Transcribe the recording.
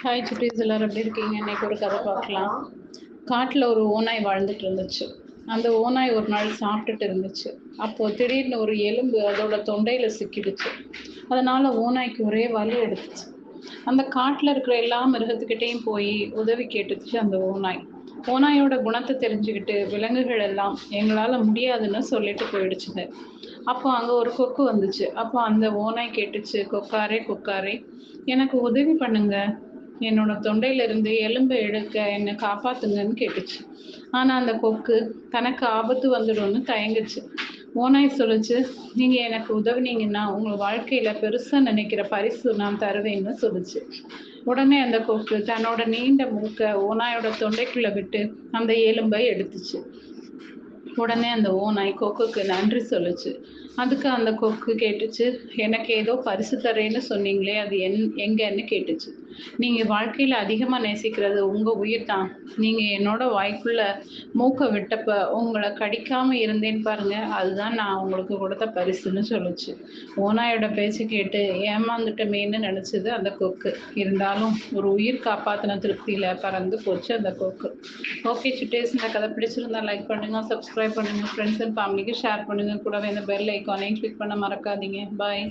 Hi சுட்டீஸ், எல்லாரும் எப்படி இருக்கீங்க? இன்னைக்கு ஒரு கதை பார்க்கலாம். காட்டில் ஒரு ஓநாய் வாழ்ந்துட்டு இருந்துச்சு. அந்த ஓநாய் ஒரு நாள் சாப்பிட்டுட்டு இருந்துச்சு. அப்போ திடீர்னு ஒரு எலும்பு அதோட தொண்டையில சிக்கிடுச்சு. அதனால ஓநாய்க்கு ஒரே வலி எடுத்துச்சு. அந்த காட்டில் இருக்கிற எல்லா மிருகத்துக்கிட்டையும் போய் உதவி கேட்டுச்சு அந்த ஓநாய். ஓநாயோட குணத்தை தெரிஞ்சுக்கிட்டு விலங்குகள் எல்லாம் எங்களால் முடியாதுன்னு சொல்லிட்டு போயிடுச்சுங்க. அப்போ அங்கே ஒரு கொக்கு வந்துச்சு. அப்போ அந்த ஓநாய் கேட்டுச்சு, கொக்காரே கொக்காரே, எனக்கு உதவி பண்ணுங்க, என்னோட தொண்டையில இருந்து எலும்பை எடுக்க என்னை காப்பாத்துங்கன்னு கேட்டுச்சு. ஆனா அந்த கொக்கு தனக்கு ஆபத்து வந்துடும்னு தயங்குச்சு. ஓநாய் சொல்லுச்சு, நீங்க எனக்கு உதவுனீங்கன்னா உங்க வாழ்க்கையில பெருசா நினைக்கிற பரிசு நான் தருவேன்னு சொல்லுச்சு. உடனே அந்த கொக்கு தன்னோட நீண்ட மூக்க ஓநாயோட தொண்டைக்குள்ள விட்டு அந்த எலும்பை எடுத்துச்சு. உடனே அந்த ஓநாய் கொக்குக்கு நன்றி சொல்லுச்சு. அதுக்கு அந்த கொக்கு கேட்டுச்சு, எனக்கு ஏதோ பரிசு தரேன்னு சொன்னீங்களே, அது எங்கன்னு கேட்டுச்சு. நீங்க வாழ்க்கையில அதிகமா நேசிக்கிறது உங்க உயிர் தான். நீங்க என்னோட வாய்க்குள்ள மூக்க விட்டப்ப உங்களை கடிக்காம இருந்தேன்னு பாருங்க, அதுதான் நான் உங்களுக்கு கொடுத்த பரிசுன்னு சொல்லுச்சு. ஓநாயோட பேச்சு கேட்டு ஏமாந்துட்டமேன்னு நினைச்சது அந்த கொக்கு. இருந்தாலும் ஒரு உயிர் காப்பாத்தின திருப்தியில பறந்து போச்சு அந்த கொக்கு. ஓகே சுட்டேஸ், இந்த கதை பிடிச்சிருந்தா லைக் பண்ணுங்க, சப்ஸ்கிரைப் பண்ணுங்க, ஃப்ரெண்ட்ஸ் அண்ட் ஃபேமிலிக்கு ஷேர் பண்ணுங்க. கூடவே இந்த பெல் ஐக்கானையும் கிளிக் பண்ண மறக்காதீங்க. பாய்.